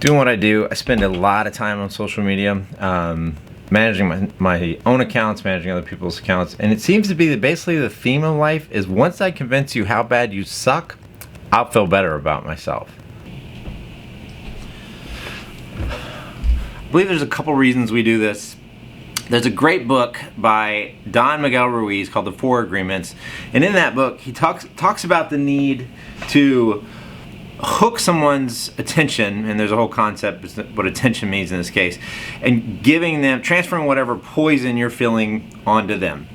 Doing what I do, I spend a lot of time on social media, managing my own accounts, managing other people's accounts, and it seems to be that basically the theme of life is once I convince you how bad you suck, I'll feel better about myself. I believe there's a couple reasons we do this. There's a great book by Don Miguel Ruiz called The Four Agreements, and in that book he talks about the need to hook someone's attention, and there's a whole concept what attention means in this case, and transferring whatever poison you're feeling onto them.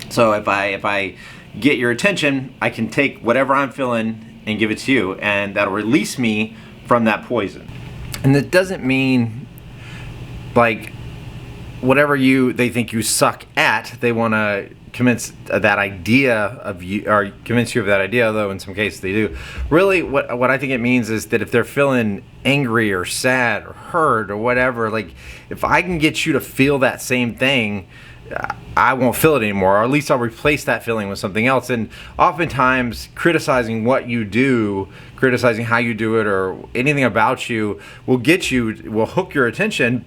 So if I get your attention, I can take whatever I'm feeling and give it to you, and that'll release me from that poison. And that doesn't mean like whatever they think you suck at, they want to convince that idea of you, or convince you of that idea, though in some cases they do. Really what I think it means is that if they're feeling angry or sad or hurt or whatever, like if I can get you to feel that same thing, I won't feel it anymore, or at least I'll replace that feeling with something else. And oftentimes criticizing what you do, criticizing how you do it, or anything about you will hook your attention,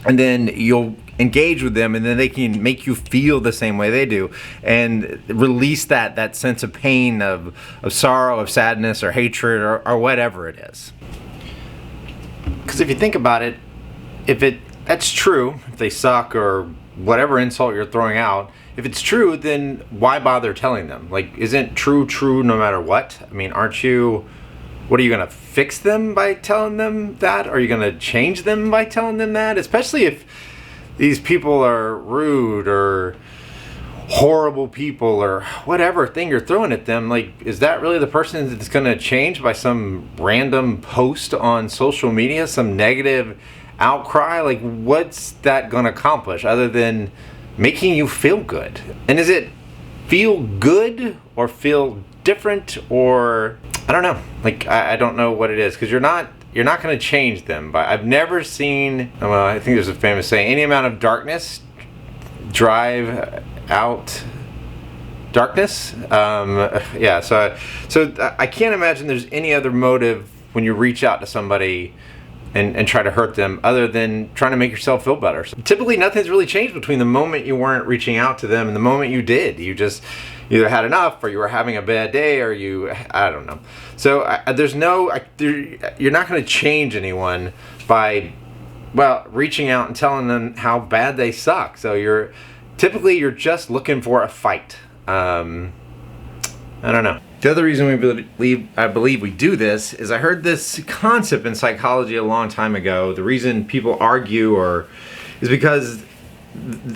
and then you'll engage with them, and then they can make you feel the same way they do and release that sense of pain, of sorrow, of sadness, or hatred, or whatever it is. Because if you think about it, that's true, if they suck or whatever insult you're throwing out, if it's true, then why bother telling them? Like, isn't true no matter what? I mean, what are you going to fix them by telling them that? Are you going to change them by telling them that? Especially if these people are rude or horrible people or whatever thing you're throwing at them. Like, is that really the person that's going to change by some random post on social media, some negative outcry? Like, what's that going to accomplish other than making you feel good? And is it feel good or feel different, or I don't know. Like, I don't know what it is, because you're not going to change them. But I've never seen, well, I think there's a famous saying, any amount of darkness drive out darkness. Yeah, so I can't imagine there's any other motive when you reach out to somebody and try to hurt them other than trying to make yourself feel better. So typically nothing's really changed between the moment you weren't reaching out to them and the moment you did. You just either had enough, or you were having a bad day, or I don't know. So you're not going to change anyone by, well, reaching out and telling them how bad they suck. So you're just looking for a fight. I don't know. The other reason I believe we do this is I heard this concept in psychology a long time ago. The reason people argue is because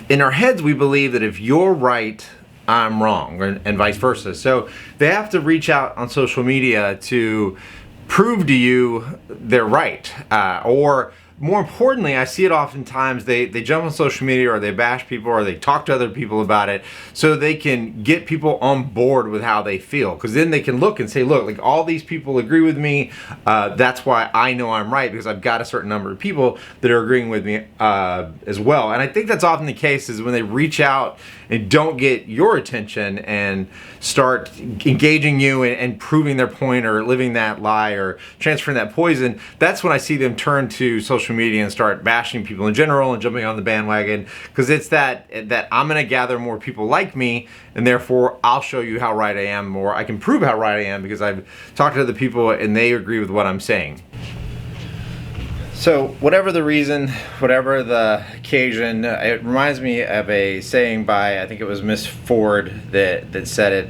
in our heads we believe that if you're right, I'm wrong, and vice versa. So they have to reach out on social media to prove to you they're right, or more importantly, I see it oftentimes, they jump on social media, or they bash people, or they talk to other people about it so they can get people on board with how they feel. Because then they can look and say, look, like all these people agree with me, that's why I know I'm right, because I've got a certain number of people that are agreeing with me as well. And I think that's often the case, is when they reach out and don't get your attention and start engaging you and proving their point, or living that lie, or transferring that poison, that's when I see them turn to social media and start bashing people in general and jumping on the bandwagon, because it's that I'm going to gather more people like me, and therefore I'll show you how right I am, or I can prove how right I am because I've talked to other people and they agree with what I'm saying. So whatever the reason, whatever the occasion, it reminds me of a saying by, I think it was Miss Ford that said it.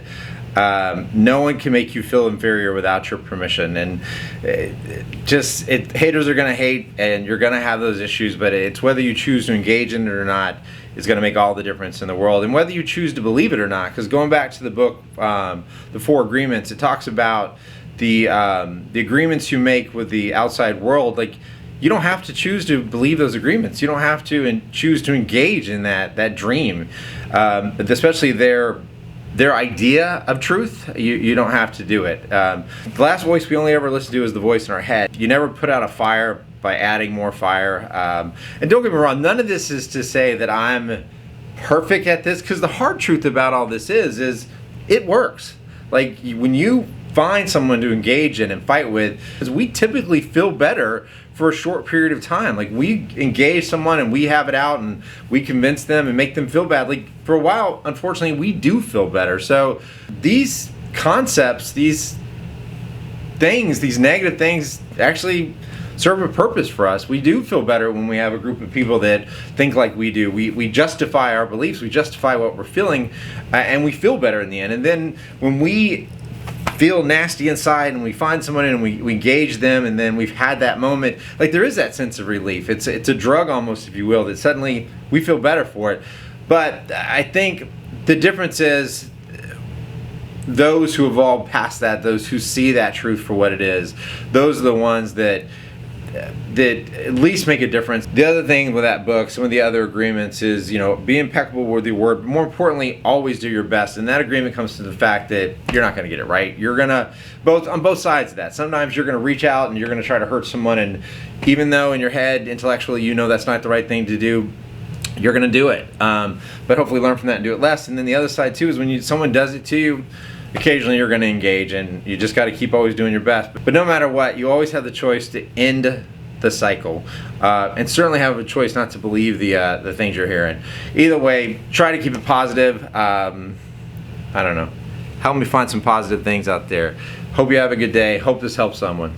No one can make you feel inferior without your permission. And haters are going to hate, and you're going to have those issues, but it's whether you choose to engage in it or not is going to make all the difference in the world, and whether you choose to believe it or not. Because going back to the book, The Four Agreements, it talks about the agreements you make with the outside world. Like, you don't have to choose to believe those agreements. You don't have to choose to engage in that dream, especially their idea of truth. You don't have to do it. The last voice we only ever listen to is the voice in our head. You never put out a fire by adding more fire. And don't get me wrong, none of this is to say that I'm perfect at this, because the hard truth about all this is it works. Like, when you find someone to engage in and fight with, because we typically feel better for a short period of time. Like, we engage someone and we have it out and we convince them and make them feel bad. Like, for a while, unfortunately, we do feel better. So these concepts, these things, these negative things actually serve a purpose for us. We do feel better when we have a group of people that think like we do. We justify our beliefs, we justify what we're feeling, and we feel better in the end. And then when we feel nasty inside and we find someone and we engage them, and then we've had that moment, like, there is that sense of relief. It's a drug almost, if you will, that suddenly we feel better for it. But I think the difference is those who evolve past that, those who see that truth for what it is, those are the ones that at least make a difference. The other thing with that book, some of the other agreements is, be impeccable with your word, but more importantly, always do your best. And that agreement comes to the fact that you're not going to get it right. You're going to, on both sides of that, sometimes you're going to reach out and you're going to try to hurt someone, and even though in your head, intellectually, that's not the right thing to do, you're going to do it. But hopefully learn from that and do it less. And then the other side too is when someone does it to you, occasionally you're going to engage, and you just got to keep always doing your best. But no matter what, you always have the choice to end the cycle, and certainly have a choice not to believe the things you're hearing. Either way, try to keep it positive. I don't know. Help me find some positive things out there. Hope you have a good day. Hope this helps someone.